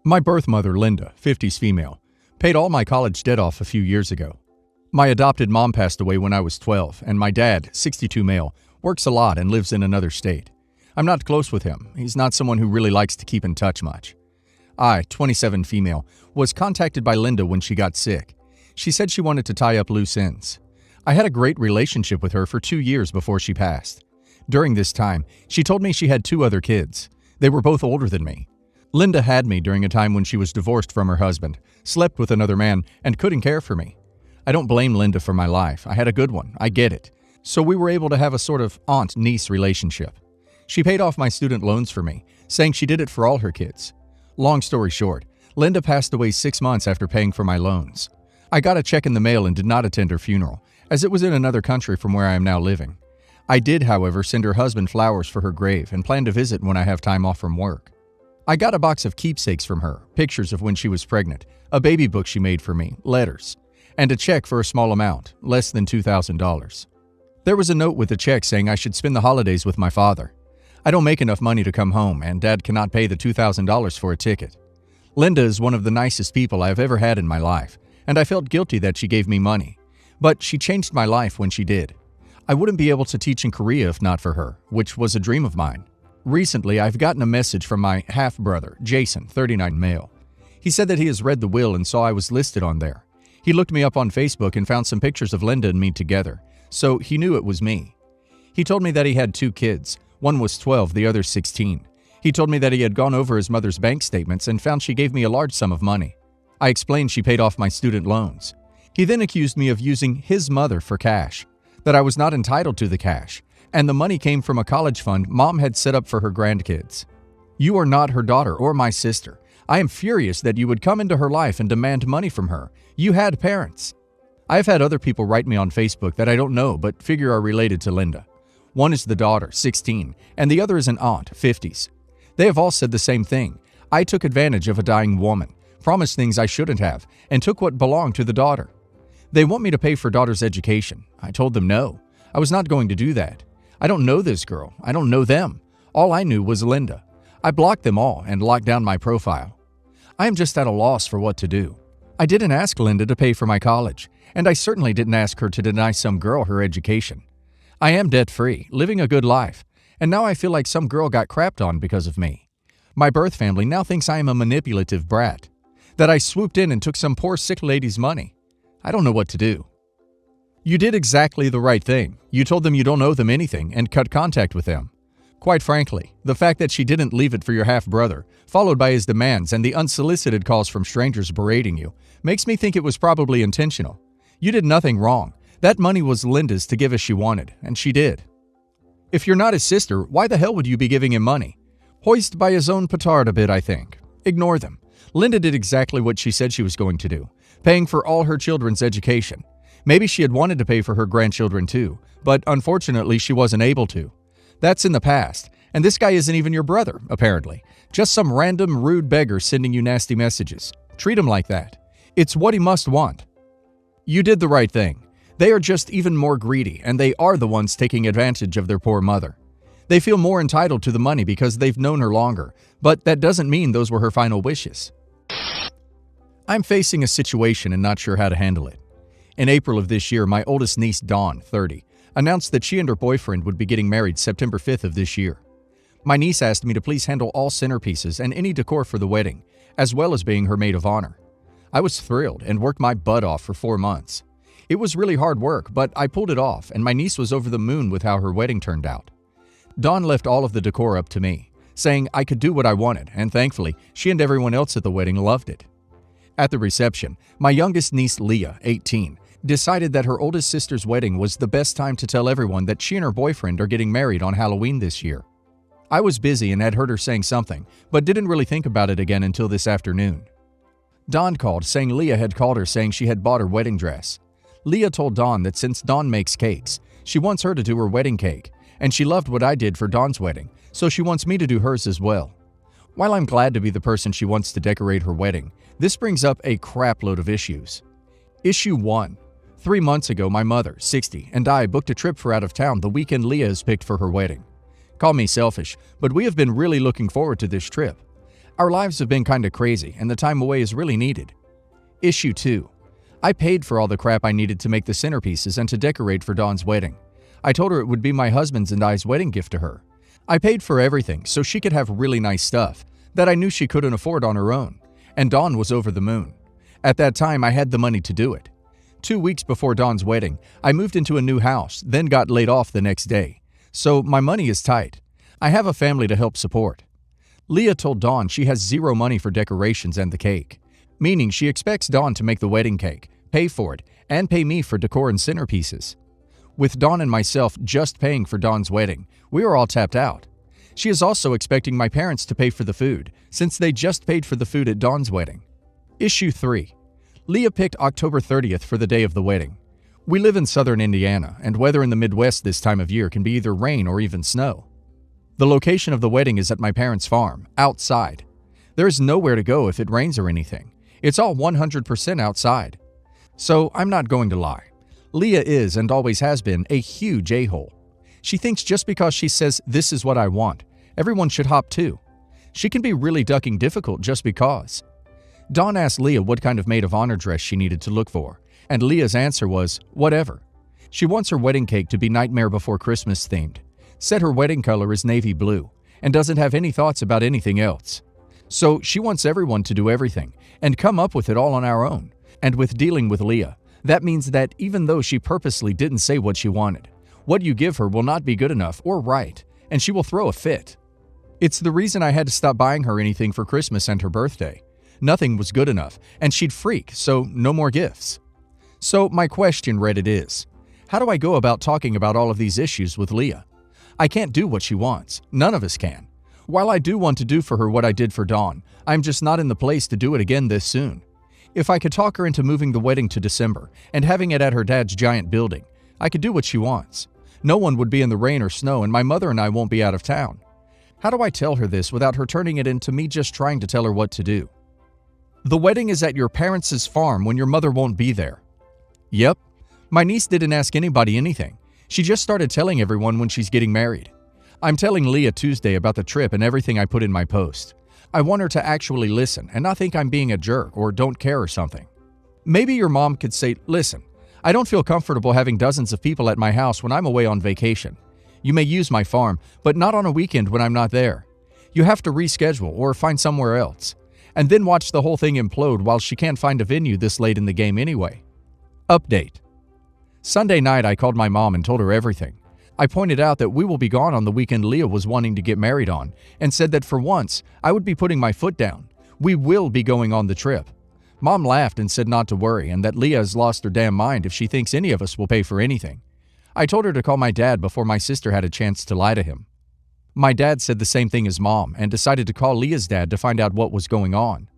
My birth mother, Linda, 50s female, paid all my college debt off a few years ago. My adopted mom passed away when I was 12, and my dad, 62 male, works a lot and lives in another state. I'm not close with him. He's not someone who really likes to keep in touch much. I, 27 female, was contacted by Linda when she got sick. She said she wanted to tie up loose ends. I had a great relationship with her for 2 years before she passed. During this time, she told me she had 2 other kids. They were both older than me. Linda had me during a time when she was divorced from her husband, slept with another man, and couldn't care for me. I don't blame Linda for my life. I had a good one. I get it. So we were able to have a sort of aunt-niece relationship. She paid off my student loans for me, saying she did it for all her kids. Long story short, Linda passed away 6 months after paying for my loans. I got a check in the mail and did not attend her funeral, as it was in another country from where I am now living. I did, however, send her husband flowers for her grave and plan to visit when I have time off from work. I got a box of keepsakes from her, pictures of when she was pregnant, a baby book she made for me, letters, and a check for a small amount, less than $2,000. There was a note with the check saying I should spend the holidays with my father. I don't make enough money to come home, and Dad cannot pay the $2,000 for a ticket. Linda is one of the nicest people I have ever had in my life, and I felt guilty that she gave me money. But she changed my life when she did. I wouldn't be able to teach in Korea if not for her, which was a dream of mine. Recently, I've gotten a message from my half-brother, Jason, 39 male. He said that he has read the will and saw I was listed on there. He looked me up on Facebook and found some pictures of Linda and me together, so he knew it was me. He told me that he had 2 kids. One was 12, the other 16. He told me that he had gone over his mother's bank statements and found she gave me a large sum of money. I explained she paid off my student loans. He then accused me of using his mother for cash, that I was not entitled to the cash, and the money came from a college fund Mom had set up for her grandkids. You are not her daughter or my sister. I am furious that you would come into her life and demand money from her. You had parents. I have had other people write me on Facebook that I don't know but figure are related to Linda. One is the daughter, 16, and the other is an aunt, 50s. They have all said the same thing. I took advantage of a dying woman, promised things I shouldn't have, and took what belonged to the daughter. They want me to pay for daughter's education. I told them no. I was not going to do that. I don't know this girl. I don't know them. All I knew was Linda. I blocked them all and locked down my profile. I am just at a loss for what to do. I didn't ask Linda to pay for my college, and I certainly didn't ask her to deny some girl her education. I am debt-free, living a good life, and now I feel like some girl got crapped on because of me. My birth family now thinks I am a manipulative brat, that I swooped in and took some poor sick lady's money. I don't know what to do. You did exactly the right thing. You told them you don't owe them anything and cut contact with them. Quite frankly, the fact that she didn't leave it for your half-brother, followed by his demands and the unsolicited calls from strangers berating you, makes me think it was probably intentional. You did nothing wrong. That money was Linda's to give as she wanted, and she did. If you're not his sister, why the hell would you be giving him money? Hoist by his own petard a bit, I think. Ignore them. Linda did exactly what she said she was going to do, paying for all her children's education. Maybe she had wanted to pay for her grandchildren too, but unfortunately she wasn't able to. That's in the past, and this guy isn't even your brother, apparently. Just some random rude beggar sending you nasty messages. Treat him like that. It's what he must want. You did the right thing. They are just even more greedy, and they are the ones taking advantage of their poor mother. They feel more entitled to the money because they've known her longer, but that doesn't mean those were her final wishes. I'm facing a situation and not sure how to handle it. In April of this year, my oldest niece, Dawn, 30, announced that she and her boyfriend would be getting married September 5th of this year. My niece asked me to please handle all centerpieces and any decor for the wedding, as well as being her maid of honor. I was thrilled and worked my butt off for 4 months. It was really hard work, but I pulled it off, and my niece was over the moon with how her wedding turned out. Dawn left all of the decor up to me, saying I could do what I wanted, and thankfully, she and everyone else at the wedding loved it. At the reception, my youngest niece, Leah, 18, decided that her oldest sister's wedding was the best time to tell everyone that she and her boyfriend are getting married on Halloween this year. I was busy and had heard her saying something, but didn't really think about it again until this afternoon. Dawn called, saying Leah had called her saying she had bought her wedding dress. Leah told Dawn that since Dawn makes cakes, she wants her to do her wedding cake, and she loved what I did for Dawn's wedding, so she wants me to do hers as well. While I'm glad to be the person she wants to decorate her wedding, this brings up a crapload of issues. Issue 1. 3 months ago, my mother, 60, and I booked a trip for out of town the weekend Leah has picked for her wedding. Call me selfish, but we have been really looking forward to this trip. Our lives have been kinda crazy, and the time away is really needed. Issue 2. I paid for all the crap I needed to make the centerpieces and to decorate for Dawn's wedding. I told her it would be my husband's and I's wedding gift to her. I paid for everything so she could have really nice stuff that I knew she couldn't afford on her own, and Dawn was over the moon. At that time, I had the money to do it. 2 weeks before Dawn's wedding, I moved into a new house, then got laid off the next day. So my money is tight. I have a family to help support. Leah told Dawn she has zero money for decorations and the cake, meaning she expects Dawn to make the wedding cake, pay for it, and pay me for decor and centerpieces. With Dawn and myself just paying for Dawn's wedding, we are all tapped out. She is also expecting my parents to pay for the food, since they just paid for the food at Dawn's wedding. Issue 3. Leah picked October 30th for the day of the wedding. We live in southern Indiana, and weather in the Midwest this time of year can be either rain or even snow. The location of the wedding is at my parents' farm, outside. There is nowhere to go if it rains or anything. It's all 100% outside. So I'm not going to lie. Leah is, and always has been, a huge a-hole. She thinks just because she says, "This is what I want," everyone should hop too. She can be really ducking difficult just because. Dawn asked Leah what kind of maid of honor dress she needed to look for, and Leah's answer was, whatever. She wants her wedding cake to be Nightmare Before Christmas themed, said her wedding color is navy blue, and doesn't have any thoughts about anything else. So she wants everyone to do everything, and come up with it all on our own. And with dealing with Leah, that means that even though she purposely didn't say what she wanted, what you give her will not be good enough or right, and she will throw a fit. It's the reason I had to stop buying her anything for Christmas and her birthday. Nothing was good enough, and she'd freak, so no more gifts. So my question, Reddit, is, how do I go about talking about all of these issues with Leah? I can't do what she wants. None of us can. While I do want to do for her what I did for Dawn, I'm just not in the place to do it again this soon. If I could talk her into moving the wedding to December and having it at her dad's giant building, I could do what she wants. No one would be in the rain or snow, and my mother and I won't be out of town. How do I tell her this without her turning it into me just trying to tell her what to do? The wedding is at your parents' farm when your mother won't be there. Yep. My niece didn't ask anybody anything. She just started telling everyone when she's getting married. I'm telling Leah Tuesday about the trip and everything I put in my post. I want her to actually listen and not think I'm being a jerk or don't care or something. Maybe your mom could say, listen, I don't feel comfortable having dozens of people at my house when I'm away on vacation. You may use my farm, but not on a weekend when I'm not there. You have to reschedule or find somewhere else. And then watch the whole thing implode while she can't find a venue this late in the game anyway. Update. Sunday night I called my mom and told her everything. I pointed out that we will be gone on the weekend Leah was wanting to get married on, and said that for once, I would be putting my foot down. We will be going on the trip. Mom laughed and said not to worry, and that Leah has lost her damn mind if she thinks any of us will pay for anything. I told her to call my dad before my sister had a chance to lie to him. My dad said the same thing as Mom and decided to call Leah's dad to find out what was going on.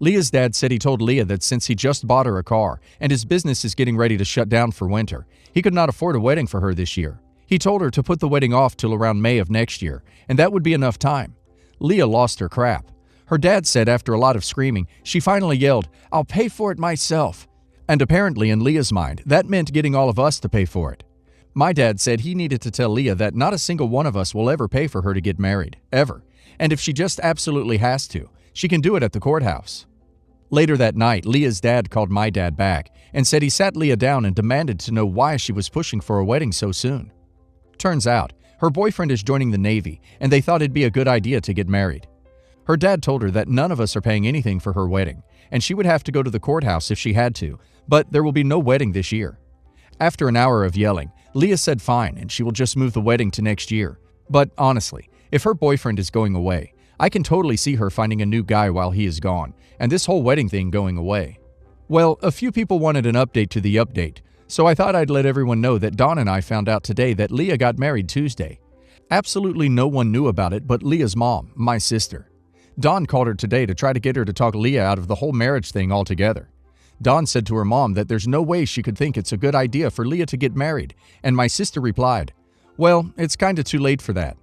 Leah's dad said he told Leah that since he just bought her a car and his business is getting ready to shut down for winter, he could not afford a wedding for her this year. He told her to put the wedding off till around May of next year, and that would be enough time. Leah lost her crap. Her dad said after a lot of screaming, she finally yelled, "I'll pay for it myself." And apparently in Leah's mind, that meant getting all of us to pay for it. My dad said he needed to tell Leah that not a single one of us will ever pay for her to get married, ever. And if she just absolutely has to, she can do it at the courthouse. Later that night, Leah's dad called my dad back and said he sat Leah down and demanded to know why she was pushing for a wedding so soon. Turns out, her boyfriend is joining the Navy, and they thought it'd be a good idea to get married. Her dad told her that none of us are paying anything for her wedding, and she would have to go to the courthouse if she had to, but there will be no wedding this year. After an hour of yelling, Leah said fine, and she will just move the wedding to next year. But honestly, if her boyfriend is going away, I can totally see her finding a new guy while he is gone, and this whole wedding thing going away. Well, a few people wanted an update to the update, so I thought I'd let everyone know that Dawn and I found out today that Leah got married Tuesday. Absolutely no one knew about it but Leah's mom, my sister. Dawn called her today to try to get her to talk Leah out of the whole marriage thing altogether. Dawn said to her mom that there's no way she could think it's a good idea for Leah to get married, and my sister replied, "Well, it's kinda too late for that."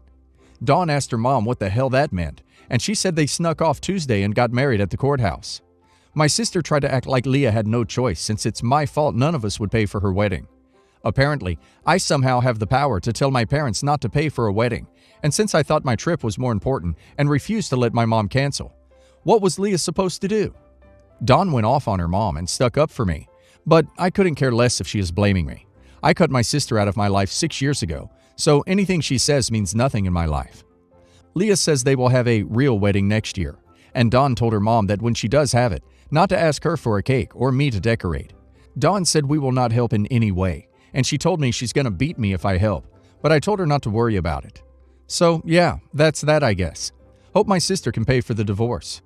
Dawn asked her mom what the hell that meant, and she said they snuck off Tuesday and got married at the courthouse. My sister tried to act like Leah had no choice since it's my fault none of us would pay for her wedding. Apparently, I somehow have the power to tell my parents not to pay for a wedding, and since I thought my trip was more important and refused to let my mom cancel, What was Leah supposed to do? Dawn went off on her mom and stuck up for me, but I couldn't care less if she is blaming me. I cut my sister out of my life 6 years ago, so anything she says means nothing in my life. Leah says they will have a real wedding next year, and Dawn told her mom that when she does have it, not to ask her for a cake or me to decorate. Dawn said we will not help in any way, and she told me she's gonna beat me if I help, but I told her not to worry about it. So yeah, that's that, I guess. Hope my sister can pay for the divorce.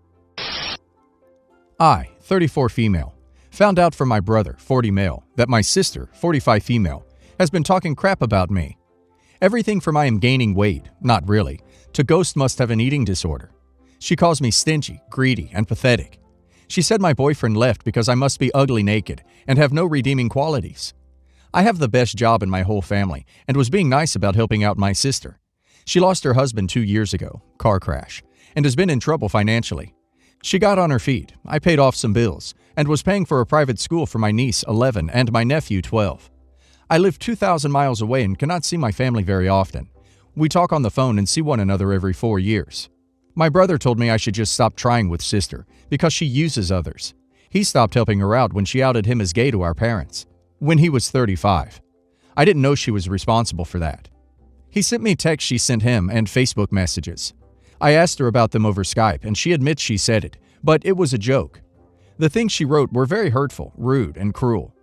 I, 34 female, found out from my brother, 40 male, that my sister, 45 female, has been talking crap about me. Everything from I am gaining weight, not really, to Ghost must have an eating disorder. She calls me stingy, greedy, and pathetic. She said my boyfriend left because I must be ugly naked and have no redeeming qualities. I have the best job in my whole family and was being nice about helping out my sister. She lost her husband 2 years ago, car crash, and has been in trouble financially. She got on her feet, I paid off some bills, and was paying for a private school for my niece, 11, and my nephew, 12. I live 2,000 miles away and cannot see my family very often. We talk on the phone and see one another every 4 years. My brother told me I should just stop trying with sister because she uses others. He stopped helping her out when she outed him as gay to our parents, when he was 35. I didn't know she was responsible for that. He sent me texts she sent him and Facebook messages. I asked her about them over Skype and she admits she said it, but it was a joke. The things she wrote were very hurtful, rude, and cruel.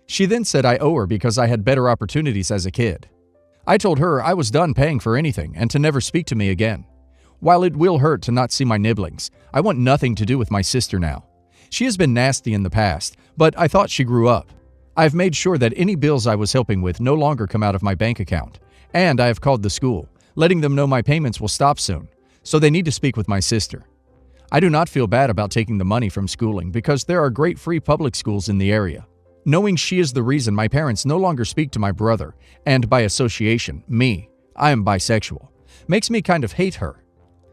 She then said I owe her because I had better opportunities as a kid. I told her I was done paying for anything and to never speak to me again. While it will hurt to not see my nibblings, I want nothing to do with my sister now. She has been nasty in the past, but I thought she grew up. I've made sure that any bills I was helping with no longer come out of my bank account, and I have called the school, letting them know my payments will stop soon, so they need to speak with my sister. I do not feel bad about taking the money from schooling because there are great free public schools in the area. Knowing she is the reason my parents no longer speak to my brother, and by association, me, I am bisexual, makes me kind of hate her.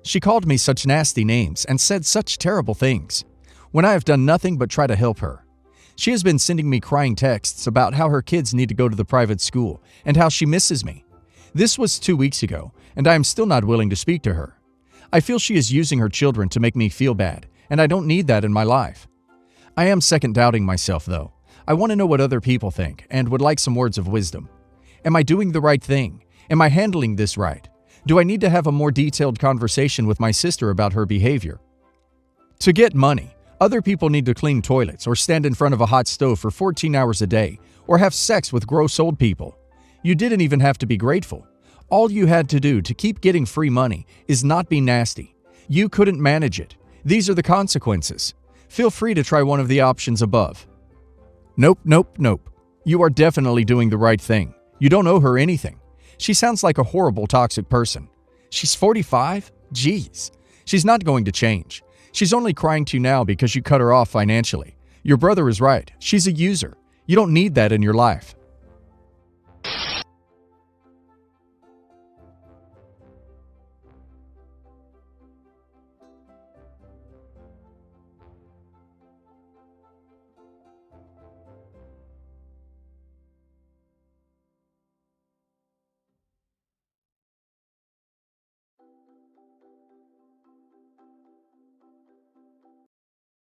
She called me such nasty names and said such terrible things, when I have done nothing but try to help her. She has been sending me crying texts about how her kids need to go to the private school and how she misses me. This was 2 weeks ago, and I am still not willing to speak to her. I feel she is using her children to make me feel bad, and I don't need that in my life. I am second doubting myself, though. I want to know what other people think and would like some words of wisdom. Am I doing the right thing? Am I handling this right? Do I need to have a more detailed conversation with my sister about her behavior? To get money, other people need to clean toilets or stand in front of a hot stove for 14 hours a day or have sex with gross old people. You didn't even have to be grateful. All you had to do to keep getting free money is not be nasty. You couldn't manage it. These are the consequences. Feel free to try one of the options above. Nope, nope, nope. You are definitely doing the right thing. You don't owe her anything. She sounds like a horrible, toxic person. She's 45? Jeez. She's not going to change. She's only crying to you now because you cut her off financially. Your brother is right. She's a user. You don't need that in your life.